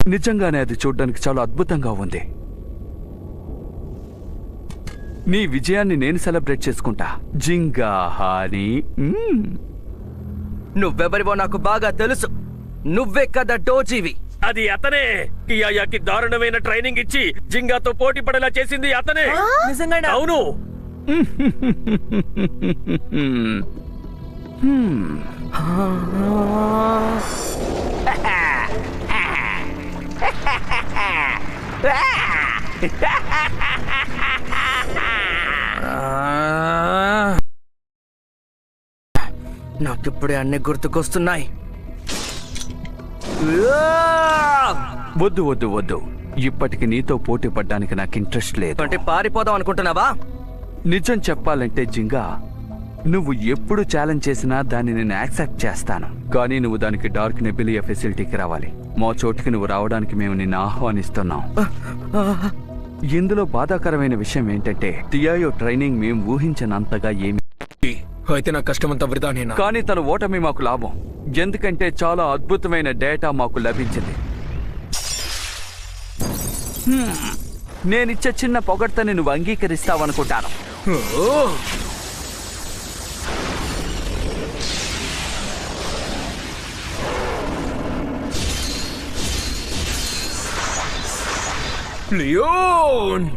నిజంగానే అది చూడ్డానికి చాలా అద్భుతంగా ఉంది. నీ విజయాన్ని నేను సెలబ్రేట్ చేసుకుంటా. జింగా హాని. నువ్వెవరివో నాకు బాగా తెలుసు. నువ్వే కదా డోజీవి. అది అతనే. కియాయాకి దారుణమైన ట్రైనింగ్ ఇచ్చి జింగాతో పోటీ పడేలా చేసింది అతనే. నిజంగానే? అవును. నాకిప్పుడే అన్ని గుర్తుకొస్తున్నాయి. వద్దు వద్దు వద్దు, ఇప్పటికి నీతో పోటీ పడ్డానికి నాకు ఇంట్రెస్ట్ లేదు. అంటే పారిపోదాం అనుకుంటున్నావా? నిజం చెప్పాలంటే జింగా, నువ్వు ఎప్పుడు ఛాలెంజ్ చేసినా దాన్ని నేను యాక్సెప్ట్ చేస్తాను. కానీ నువ్వు దానికి డార్క్ నెబిలియా ఫెసిలిటీకి రావాలి. మా చోటుకి నువ్వు రావడానికి మేము నిన్ను ఆహ్వానిస్తున్నాం. ఇందులో బాధాకరమైన విషయం ఏంటంటే టియాయో ట్రైనింగ్ మేము ఊహించినంతగా ఏమి. అయితే నా కష్టమంతా వృధానేనా? కానీ తన ఓటమి మాకు లాభం, ఎందుకంటే చాలా అద్భుతమైన డేటా మాకు లభించింది. నేనిచ్చే చిన్న పొగడ్తని నువ్వు అంగీకరిస్తావనుకుంటాను. లియోన్!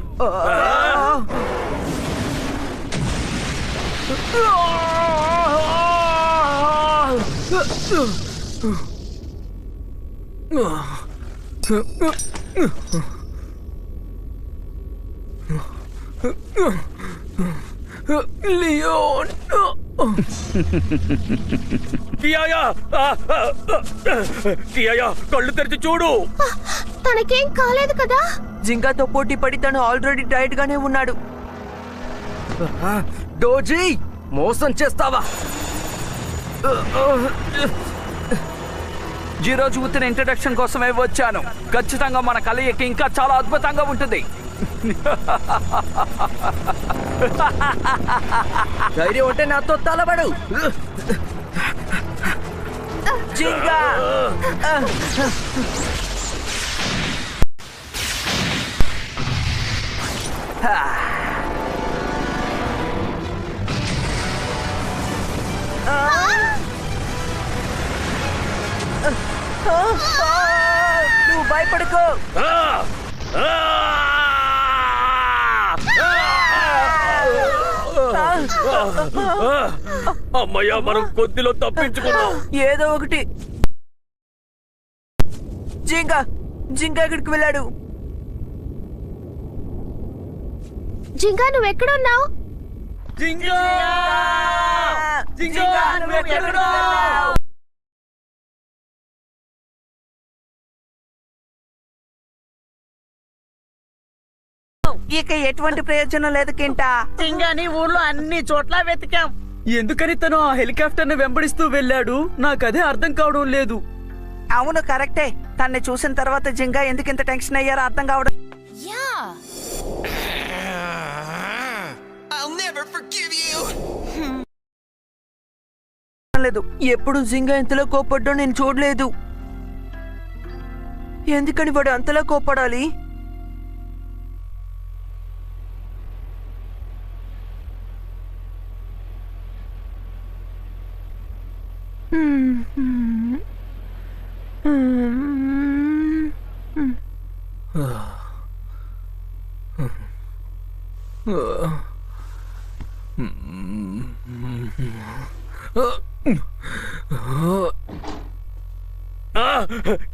లియోన్! కియాయా, కియాయా కళ్ళు తెరిచి చూడు. తనకేం కాలేదు కదా? జింగాతో పోటీ పడి తను ఆల్రెడీ డైట్ గానే ఉన్నాడు. డోజీ, మోసం చేస్తావా? ఈ రోజు ఉత్తిన ఇంట్రడక్షన్ కోసమే వచ్చాను. ఖచ్చితంగా మన కలయిక ఇంకా చాలా అద్భుతంగా ఉంటుంది. ధైర్యం ఉంటే నాతో తలబడు. జింగా! నువ్వు భయపడుకో. అమ్మయ్యా, మనం కొద్దిలో తప్పించుకున్నాం. ఏదో ఒకటి. జింగా ఎక్కడికి వెళ్ళాడు? జింగా నువ్వెక్కడున్నావు? జింగా! జింగా, నువ్వెక్కడున్నావ్? ఇక ఎటువంటి ప్రయోజనం లేదు కింటా. జింగాని ఊర్లో అన్ని చోట్ల వెతికాం. ఎందుకని తను ఆ హెలికాప్టర్ ని వెంబడిస్తూ వెళ్ళాడు? నాకదే అర్థం కావడం లేదు. అవును, కరెక్టే. తన్ని చూసిన తర్వాత జింగా ఎందుకు ఇంత టెన్షన్ అయ్యారో అర్థం కావడం లేదు. ఎప్పుడు జింగా ఇంతలో కోప్పడ్డం నేను చూడలేదు. ఎందుకని వాడు అంతలా కోప్పడాలి?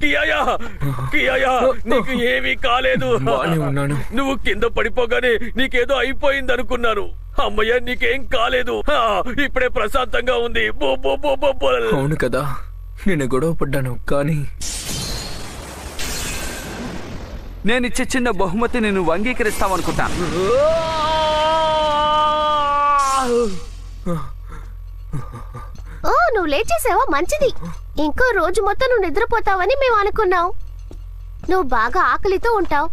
కియాయా, నీకు ఏమీ కాలేదు. నువ్వు కింద పడిపోగానే నీకేదో అయింది అనుకున్నాను. అమ్మయ్య, నీకేం కాలేదు. ఇప్పుడే ప్రశాంతంగా ఉంది. అవును కదా, నేను గొడవ పడ్డాను. కానీ నేనిచ్చే చిన్న బహుమతిని నువ్వు అంగీకరిస్తావనుకుంటాను. ఓ, నువ్వు లేచేసావా? మంచిది. ఇంకో రోజు మొత్తం నువ్వు నిద్రపోతావని మేము అనుకున్నాం. నువ్వు బాగా ఆకలితో ఉంటావు.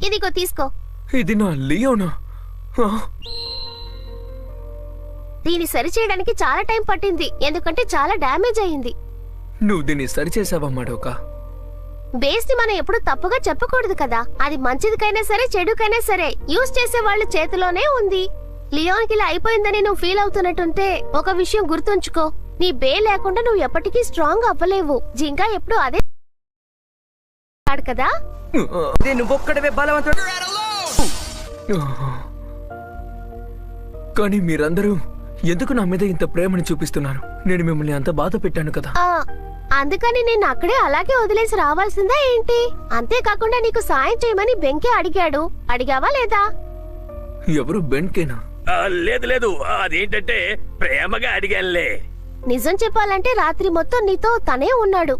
ఇదిగో తీసుకో. ఇది నా లియోనా? ఆ, దీన్ని సరిచేయడానికి చాలా టైం పట్టింది, ఎందుకంటే చాలా డ్యామేజ్ అయింది. నువ్వు దీన్ని సరిచేసావా మడోకా? బేస్ ని మనం ఎప్పుడు తప్పుగా చెప్పకూడదు కదా. అది మంచిదికైనా సరే చెడుకైనా సరే యూజ్ చేసే వాళ్ళ చేతిలోనే ఉంది. లియోన్ కి ఇలా అయిపోయిందని నువ్వు ఫీల్ అవుతున్నట్టుంటే ఒక విషయం గుర్తుంచుకో, నీ బే లేకుండా నువ్వు ఎప్పటికీ స్ట్రాంగ్ అవ్వలేవు. జింకా ఎప్పుడు అదే కదా. ఇది నువ్వొక్కడవే బలవంతుడు. కానీ మీరందరూ ఎందుకు నా మీద ఇంత ప్రేమని చూపిస్తున్నారు? నేను మిమ్మల్ని అంత బాధ పెట్టాను కదా. అందుకని నేను అక్కడే అలాగే వదిలేసి రావాల్సిందా ఏంటి? అంతేకాకుండా నీకు సాయం చేయమని బెంకే అడిగాడు, అడిగావా లేదా? ఎవరు బెన్కేనా? లేదు లేదు, అదేంటంటే ప్రేమగా అడిగానులే. నిజం చెప్పాలంటే రాత్రి మొత్తం నీతో తనే ఉన్నాడు.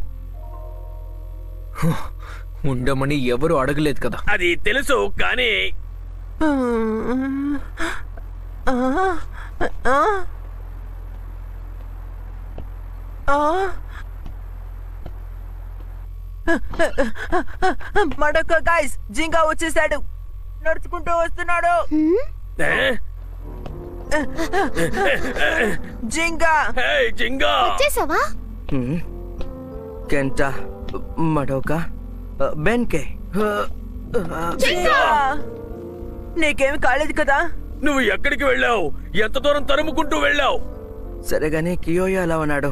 ఉండమని ఎవరు అడగలేదు కదా. అది తెలుసు కానీ మడొక్క గాయ్స్, జింగా వచ్చేసాడు, నడుచుకుంటూ వస్తున్నాడు. ఏ? జింగా హే, జింగా వచ్చేసావా? కెంటా, మడోకా, బెన్కే. నీకేమి కాలేదు కదా? నువ్వు ఎక్కడికి వెళ్ళావు? ఎంత దూరం తరుముకుంటూ వెళ్ళావు? సరేగాని కియోయా ఎలా ఉన్నాడు?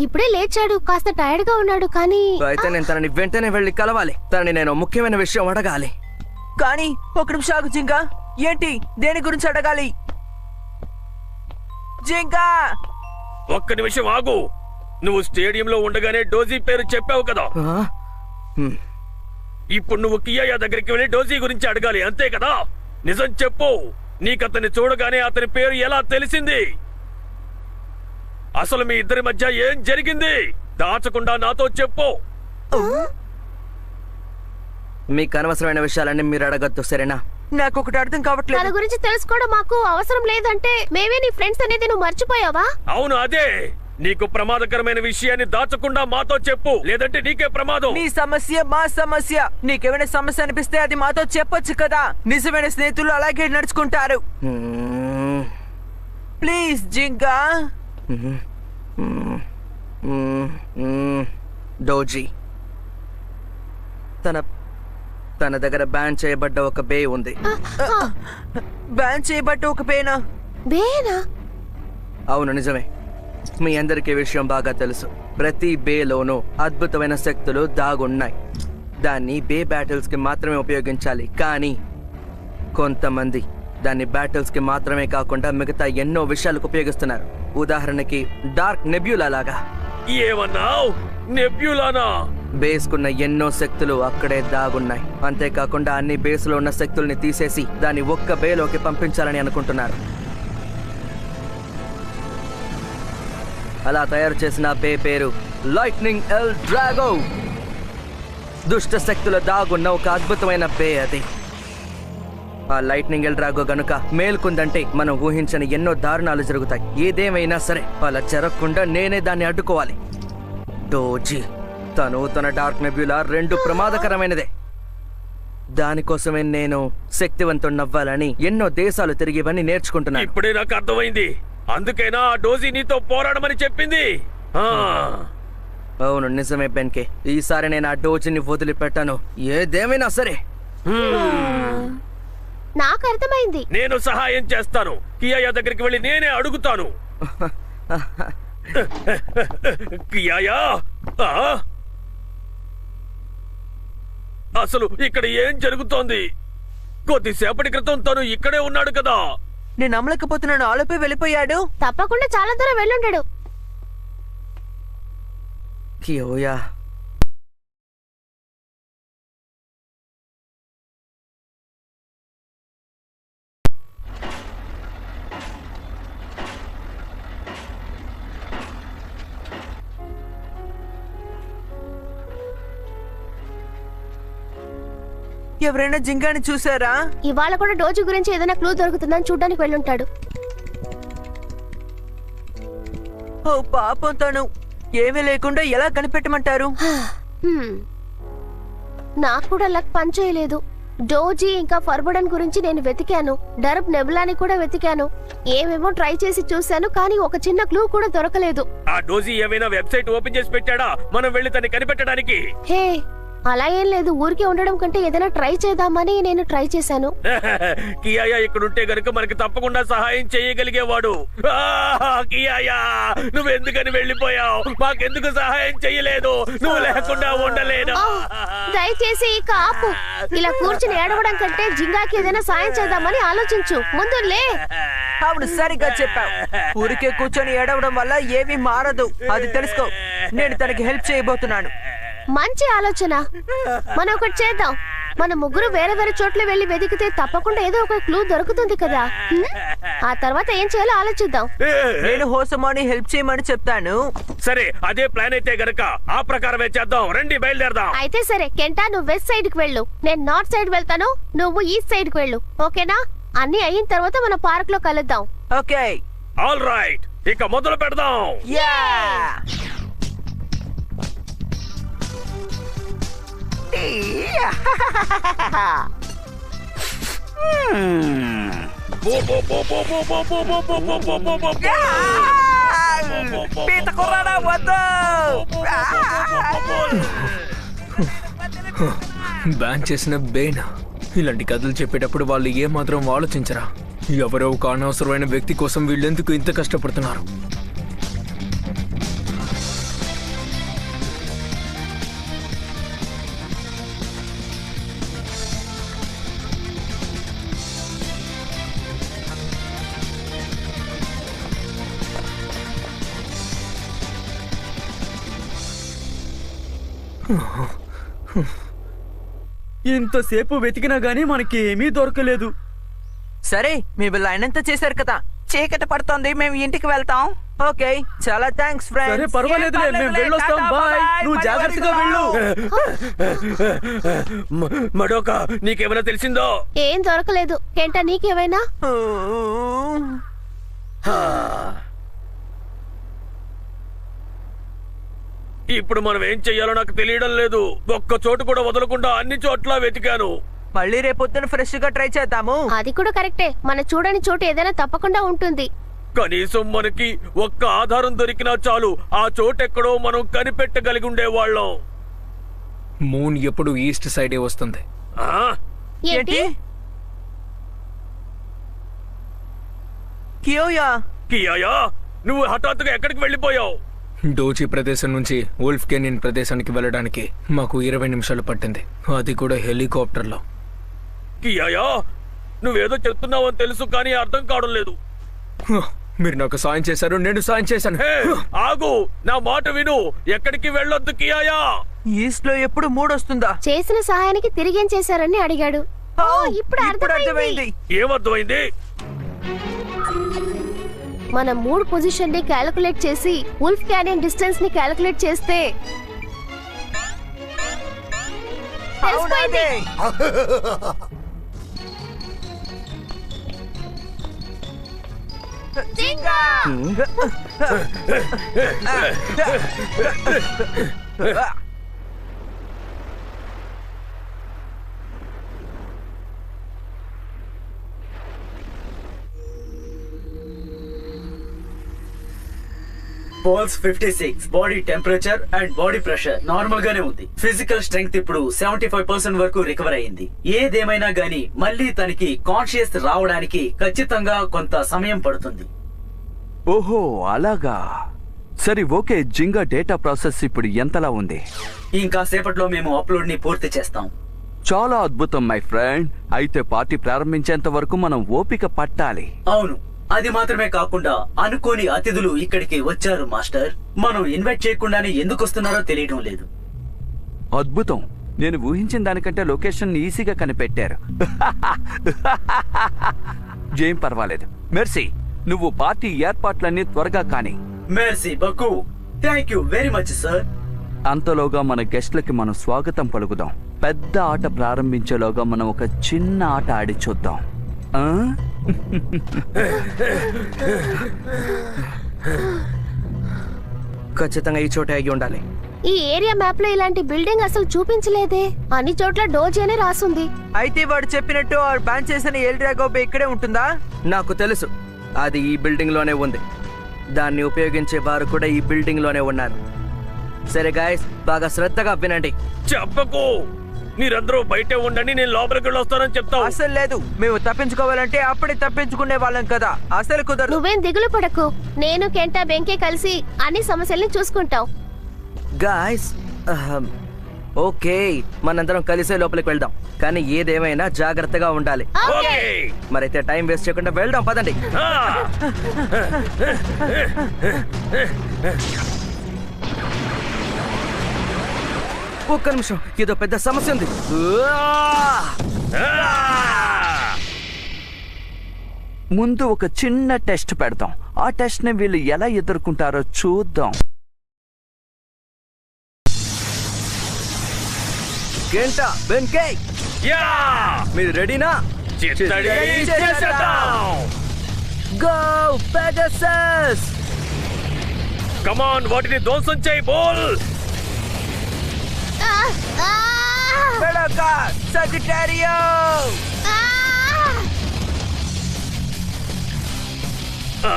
ఇప్పుడే లేచాడు, కాస్త టైర్డ్ గా ఉన్నాడు కానీ. అయితే నేను తనని వెంటనే వెళ్ళి కలవాలి. తనని నేను ముఖ్యమైన విషయం అడగాలి. కానీ ఒక నిమిషం ఆగు జింగా. ఏంటి? దేని గురించి అడగాలి? జింగా, ఒక్క నిమిషం ఆగు. నువ్వు స్టేడియంలో ఉండగానే డోజీ పేరు చెప్పావు కదా. ఇప్పుడు నువ్వు కియాయా దగ్గరికి వెళ్ళి డోజీ గురించి అడగాలి, అంతే కదా? నిజం చెప్పు, నీకతన్ని చూడగానే అతని పేరు ఎలా తెలిసింది? అసలు మీ ఇద్దరి మధ్య ఏం జరిగింది? దాచకుండా నాతో చెప్పు. మీకు అనవసరమైన విషయాలన్నీ మీరు అడగద్దు, సరేనా? నాకు ఒకటి అర్థం కావట్లేదు. తన గురించి తెలుసుకోవడం మాకు అవసరం లేదంటే మేమే నీ ఫ్రెండ్స్ అనేది నువ్వు మర్చిపోయావా? అవును, అదే. నీకు ప్రమాదకరమైన విషయాన్ని దాచకుండా మాతో చెప్పు, లేదంటే నీకే ప్రమాదం. నీ సమస్య మా సమస్య. నీకేమైనా సమస్య అనిపిస్తే అది మాతో చెప్పొచ్చు కదా. నిజమైన స్నేహితులు అలాగే నడుచుకుంటారు. ప్లీజ్ జింగా. డోజీ, తన దగ్గర బ్యాన్ చేయబడ్డ ఒక బే ఉంది. బ్యాన్ చేయబడ్డ ఒక బేనా? బేనా? అవును, నిజమే. మీ అందరికీ విషయం బాగా తెలుసు. ప్రతి బేలోనూ అద్భుతమైన శక్తులు దాగున్నాయి. దాన్ని బే బ్యాటిల్స్ కి మాత్రమే ఉపయోగించాలి. కానీ కొంతమంది దాన్ని బ్యాటిల్స్ కి మాత్రమే కాకుండా మిగతా ఎన్నో విషయాలకు ఉపయోగిస్తున్నారు. ఉదాహరణకి డార్క్ నెబ్యులా లాగా. ఏమన్నావ్? నెబ్యులానా? బేస్కున్న ఎన్నో శక్తులు అక్కడే దాగున్నాయి. అంతేకాకుండా అన్ని బేస్లో ఉన్న శక్తుల్ని తీసేసి దాన్ని ఒక్క బేలోకి పంపించాలని అనుకుంటున్నారు. అలా తయారు చేసిన బే పేరు లైట్నింగ్ ఎల్ డ్రాగో. దుష్ట శక్తుల దాగున్న ఒక అద్భుతమైన బే అది. ఆ లైట్నింగ్ ఎల్ డ్రాగో గనుక మేల్కొందంటే మనం ఊహించని ఎన్నో దారుణాలు జరుగుతాయి. ఏదేమైనా సరే అలా జరగకుండా నేనే దాన్ని అడ్డుకోవాలి. డోజీ, తను తన డార్క్ నెబ్యులా రెండు ప్రమాదకరమైనదే. దానికోసమే నేను శక్తివంతుణ్ణవ్వాలని ఎన్నో దేశాలు తిరిగి ఇవన్నీ నేర్చుకుంటున్నాను. ఇప్పుడే నాకు అర్థమైంది. అందుకేనా ఆ డోజీ నీతో పోరాడమని చెప్పింది? అవును, నిజమే బెన్కే. ఈసారి నేను ఆ డోజీని వదిలిపెట్టాను, ఏదేమైనా సరే. నాకు అర్థమైంది. నేను సహాయం చేస్తాను. కియాయా దగ్గరికి వెళ్ళి నేనే అడుగుతాను. కియాయా, అసలు ఇక్కడ ఏం జరుగుతోంది? కొద్దిసేపటి క్రితం తను ఇక్కడే ఉన్నాడు కదా. నేను నమ్మలేకపోతున్నాను. ఆలోపే వెళ్ళిపోయాడు. తప్పకుండా చాలా దూరం వెళ్ళుంటాడు. కియోయా, ఎవరైనా జింగాని చూసారా? ఇవాళ కూడా డోజీ గురించి ఏదైనా క్లూ దొరుకుతుందని చూడ్డానికి వెళ్ళుంటాడు. ఓ పాపం, తను ఏమీ లేకుండా ఎలా కనిపెట్టమంటారు? నాకు కూడా లక్ పనిచేయలేదు. డోజీ ఇంకా ఫర్బడన్ గురించి నేను వెతికాను, డర్బ్ నెబులాని కూడా వెతికాను, ఏమేమో ట్రై చేసి చూశాను, కానీ ఒక చిన్న క్లూ కూడా దొరకలేదు. ఆ డోజీ ఏమైనా వెబ్సైట్ ఓపెన్ చేసి పెట్టాడా మనం వెళ్ళి తన్ని కనిపెట్టడానికి? హే, అలా ఏం లేదు. ఊరికే ఉండడం కంటే ఏదైనా ట్రై చేద్దామని నేను ట్రై చేశాను. కియాయా ఇక్కడుంటే గనుక మనకి తప్పకుండా సహాయం చేయగలిగేవాడు. కియాయా, నువ్వెందుకని వెళ్ళిపోయావు? మాకెందుకు సహాయం చెయ్యలేదు? నువ్వు లేకుండా ఉండలేను. దయచేసి ఇక ఆపు. ఇలా కూర్చుని ఏడవడం కంటే జింగాకి ఏదైనా సాయం చేద్దామని ఆలోచించు. ముందు లే. అవును, సరిగ్గా చెప్పావు. ఊరికే కూర్చొని ఏడవడం వల్ల ఏమీ మారదు, అది తెలుసుకో. నేను తనకి హెల్ప్ చేయబోతున్నాను. మంచి ఆలోచన. మనం ఒకటి చేద్దాం. మన ముగ్గురు వేరే వేరే చోట్ల వెళ్లి వెతికితే తప్పకుండా ఏదో ఒక క్లూ దొరుకుతుంది కదా. ఆ తర్వాత ఏం చేయాలో ఆలోచిద్దాం. నేను హోసమాని హెల్ప్ చేయమని చెప్తాను. సరే, అదే ప్లాన్ అయితే గనక ఆ ప్రకారమే చేద్దాం. రండి, బయలుదేరదాం. అయితే సరే, కెంటా నువ్వు వెస్ట్ సైడ్ కి వెళ్ళు, నేను నార్త్ సైడ్ వెళ్తాను, నువ్వు ఈస్ట్ సైడ్ కి వెళ్ళు. ఓకేనా? అన్ని అయిన తర్వాత మన పార్క్ లో కలుద్దాం. ఓకే, ఆల్ రైట్, ఇక మొదలు పెడదాం. యా. పీత కుర్రాడా, వద్దు. బ్యాన్ చేసిన బేనా. ఇలాంటి కథలు చెప్పేటప్పుడు వాళ్ళు ఏమాత్రం ఆలోచించరా? ఎవరో ఒక అనవసరమైన వ్యక్తి కోసం వీళ్ళెందుకు ఇంత కష్టపడుతున్నారు? ఇంతసేపు వెతికినా గానీ మనకి ఏమీ దొరకలేదు. సరే, మీ లైన్ అంతా చేశారు కదా. చీకటి పడుతోంది, మేము ఇంటికి వెళ్తాం. ఓకే, చాలా థ్యాంక్స్ ఫ్రెండ్స్. సరే, పర్వాలేదులే, మేము వెళ్ళొస్తాం. బాయ్, నువ్వు జాగ్రత్తగా వెళ్ళు. మడోకా, నీకేమైనా తెలిసిందో? ఏం దొరకలేదు. కెంటా, నీకేమైనా? ఇప్పుడు మనం ఏం చెయ్యాలో నాకు తెలియడం లేదు. ఒక్క చోటు కూడా వదలకుండా అన్ని చోట్ల వెతికాను. మళ్ళీ రేపొద్దున ఫ్రెష్ గా ట్రై చేద్దాము. అది కూడా కరెక్టే. మన చూడని చోటు ఏదైనా తప్పకుండా ఉంటుంది. కనీసం మనకి ఒక్క ఆధారం దొరికినా చాలు, ఆ చోటెక్కడో మనం కనిపెట్టగలిగి ఉండేవాళ్ళం. మూన్ ఎప్పుడు ఈస్ట్ సైడే వస్తుంది. ఆ? ఏంటి? కియోయా, కియాయా, నువ్వు హఠాత్తుగా ఎక్కడికి వెళ్ళిపోయావు? డోచి ప్రదేశం నుంచి ఉల్ఫ్ కెనిన్ ప్రదేశానికి వెళ్ళడానికి మాకు 20 నిమిషాలు పట్టింది, అది కూడా హెలికాప్టర్లో. కియాయా, నువ్వేదో చెప్తున్నావని తెలుసు, కానీ అర్థం కావడం లేదు. మీరు నాకు సాయం చేశారు, నేను సాయం చేశాను. హే, ఆగు, నా మాట విను. ఎక్కడికి వెళ్ళొద్దు కియాయా. ఈస్ట్ లో ఎప్పుడు మూడొస్తుందా? చేసిన సహాయానికి తిరిగేం చేశారని అడిగాడు. ఓ, ఇప్పుడు అర్థమైంది. ఏమర్థమైంది? మన మూడ్ పొజిషన్ ని క్యాలిక్యులేట్ చేసి ఉల్ఫ్ క్యానియన్ డిస్టెన్స్ ని క్యాలిక్యులేట్ చేస్తే తెలిసిపోయింది. జింగా! Pulse 56, body temperature and body pressure normal గానే ఉంది. ఫిజికల్ స్ట్రెంగ్త్ ఇప్పుడు 75% వరకు రికవర్ అయింది. ఏదేమైనా గానీ మళ్ళీ తనకి కాన్షియస్ రావడానికి ఖచ్చితంగా కొంత సమయం పడుతుంది. ఓహో, అలాగా. సరే, ఓకే. జింగా డేటా ప్రాసెస్ ఇప్పుడు ఎంతలా ఉంది? ఇంకా సేపట్లో మేము అప్లోడ్ ని పూర్తి చేస్తాం. చాలా అద్భుతం మై ఫ్రెండ్. అయితే పార్టీ ప్రారంభించేంత వరకు మనం ఓపిక పట్టాలి. అవును, అది మాత్రమే కాకుండా అనుకోని అతిథులు ఇక్కడికి వచ్చారు మాస్టర్. మనం ఇన్వైట్ చేయకుండానే ఎందుకు వస్తున్నారో తెలియడం లేదు. అద్భుతం. నేను ఊహించిన దానికంటే లొకేషన్ ఈజీగా కనిపెట్టారు. ఏం పర్వాలేదు. మెర్సీ, నువ్వు పార్టీ ఏర్పాట్లన్నీ త్వరగా కాని. మెర్సీ బకు, thank you very much sir. అంతలోగా మన గెస్ట్లకి మనం స్వాగతం పలుకుదాం. పెద్ద ఆట ప్రారంభించేలోగా మనం ఒక చిన్న ఆట ఆడి చూద్దాం. ఖచ్చితంగా ఈ చోట అయి ఉండాలి. ఈ ఏరియా మ్యాప్ లో ఇలాంటి బిల్డింగ్ అసలు చూపించలేదే. అన్ని చోట్ల డోజీ అనే రాసుంది. అయితే వాడు చెప్పినట్టు ఆ బ్యాన్ చేసిన ఎల్ డ్రాగో బే ఇక్కడే ఉంటుందా? నాకు తెలుసు, అది ఈ బిల్డింగ్ లోనే ఉంది. దాన్ని ఉపయోగించే వారు కూడా ఈ బిల్డింగ్ లోనే ఉన్నారు. సరే గాయస్, బాగా శ్రద్ధగా వినండి. చెప్పకు, మీరందరూ బయటే ఉండండి, నేను లోపలికి వెళ్ళి వస్తానని చెప్తావు. అసలు లేదు, మేము తప్పించుకోవాలంటే అప్పుడే తప్పించుకునే వాళ్ళం కదా, అసలు కుదరదు. నువ్వేం దిగులు పడకు, నేను కెంటా బెంకే కలిసి అన్ని సమస్యల్ని చూసుకుంటాం. గాయస్, ఓకే, మనందరం కలిసే లోపలికి వెళ్దాం. కానీ ఏదేమైనా జాగ్రత్తగా ఉండాలి. ఓకే. మరైతే టైం వేస్ట్ చేయకుండా వెళ్దాం, పదండి. ఆ. ఒక్క నిమిషం, ఏదో పెద్ద సమస్య ఉంది. ముందు ఒక చిన్న టెస్ట్ పెడతాం. ఆ టెస్ట్ ని వీళ్ళు ఎలా ఎదుర్కొంటారో చూద్దాం. గంట బెన్కే, యా! మీరు రెడీనా? చిత్తడి చేసేద్దాం. Go Pegasus! కమాన్, వాటిని ధ్వంసం చేయి బోల్. ఆ! ఆ! వెళకా, సజిటేరియో! ఆ! ఆ,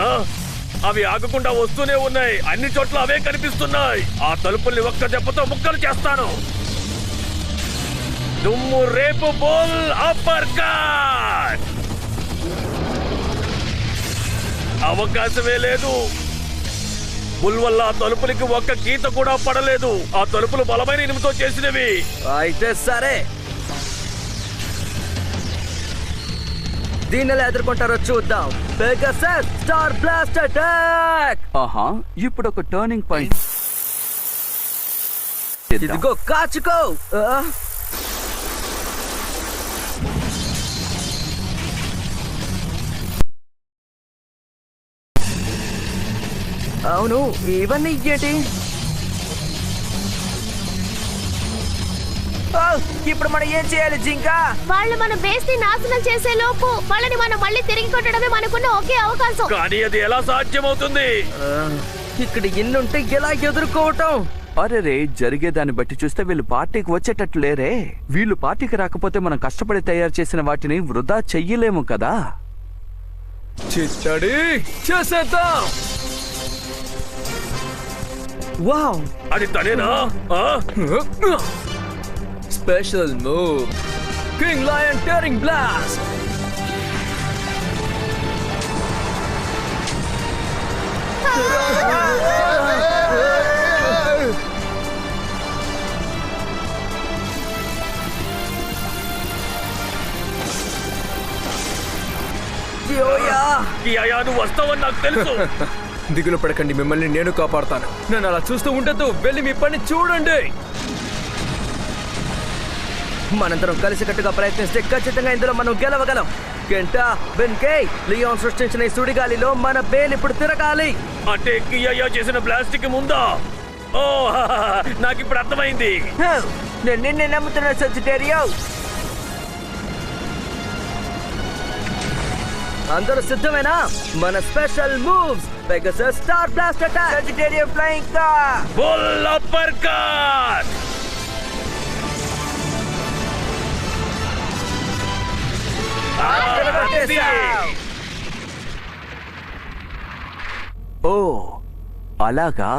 అవి ఆగకుండా వస్తూనే ఉన్నాయి. అన్ని చోట్ల అవే కనిపిస్తున్నాయి. ఆ తలుపుల్ని ఒక్క దెబ్బతో ముక్కలు చేస్తాను. దుమ్ము రేపు బోల్ అప్పర్ కట్. అవకాశమే లేదు. బుల్ వల్ల ఆ తలుపులకి ఒక్క గీత కూడా పడలేదు. ఆ తలుపులు బలమైన ఇనుముతో చేసినవి. అయితే సరే, దీన్ని ఎలా ఎదుర్కొంటారో చూద్దాం. Pegasus star blast attack! ఆహా, ఇప్పుడు ఒక టర్నింగ్ పాయింట్. ఇదిగో కాచుకో! అవును, ఇవన్నీ ఏంటి? ఓ, ఇప్పుడు మనం ఏం చేయాలి జింకా? వాళ్ళు మన బేస్ ని నాశనం చేసే లోపు వాళ్ళని మనం మళ్ళీ తిరిగి కొట్టడమే మనకున్న ఒకే అవకాశం. కానీ అది ఎలా సాధ్యమవుతుంది? ఇక్కడ ఎన్నుంటే ఎలా ఎదుర్కోవటం? అరే, జరిగేదాన్ని బట్టి చూస్తే వీళ్ళు పార్టీకి వచ్చేటట్టు లేరే. వీళ్ళు పార్టీకి రాకపోతే మనం కష్టపడి తయారు చేసిన వాటిని వృధా చెయ్యలేము కదా. చిత్తడి చేసేద్దాం. వావ్, అది తనేనా? ఆ? Special move, king lion turning blast. కియాయా, నువ్వు వస్తావని నాకు తెలుసు. దిగులు పడకండి, మిమ్మల్ని నేను కాపాడుతాను. నన్ను అలా చూస్తూ ఉండద్దు, వెళ్ళి మీ పని చూడండి. మనందరం కలిసికట్టుగా ప్రయత్నిస్తే ఖచ్చితంగా ఇందులో మనం గెలవగలం. గంటా బెన్కే, లియోన్ సృష్టించిన ఈ సుడిగాలిలో మన బేల్ ఇప్పుడు తిరగాలి. అంటే కియాయా చేసిన ప్లాస్టిక్ ముందా? ఓ, నాకు ఇప్పుడు అర్థమైంది. నేను నిన్నే నమ్ముతున్నా సజిటేరియో. అందరూ సిద్ధమేనా? మన special moves Pegasus star blast attack. సజిటేరియో flying car. Bull uppercut. ఓ, అలాగా,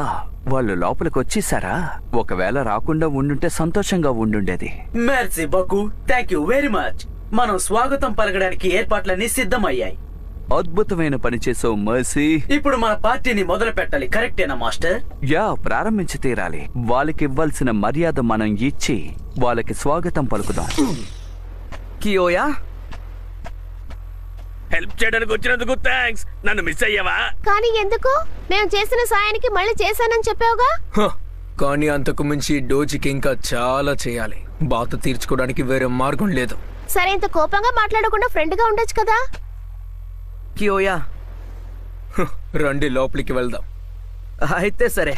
వాళ్ళు లోపలికి వచ్చేసారా? ఒకవేళ రాకుండా ఉండుంటే సంతోషంగా ఉండుండేది. మెర్సీ బకు, థ్యాంక్ యూ వెరీ మచ్. మనం స్వాగతం పలకడానికి ఏర్పాట్లన్నీ సిద్ధమయ్యాయి. అద్భుతమైన పని చేసావు మర్సీ. ఇప్పుడు మన పార్టీని మొదలు పెట్టాలి, కరెక్టేనా మాస్టర్? యా, ప్రారంభించి తీరాలి. వాళ్ళకి ఇవ్వాల్సిన మర్యాద మనం ఇచ్చి వాళ్ళకి స్వాగతం పలుకుదాం. కియోయా, హెల్ప్ చేయడానికి వచ్చినందుకు థ్యాంక్స్. నన్ను మిస్ అయ్యావా? కానీ ఎందుకు? మేము చేసిన సాయానికి మళ్ళీ చేశానని చెప్పావుగా. కానీ అంతకు మించి డోజికి ఇంకా చాలా చేయాలి. బాధ తీర్చుకోవడానికి వేరే మార్గం లేదు. సరే, ఇంత కోపంగా మాట్లాడకుండా ఫ్రెండ్ గా ఉండొచ్చు కదా. కియోయా, రండి లోపలికి వెళ్దాం. అయితే సరే.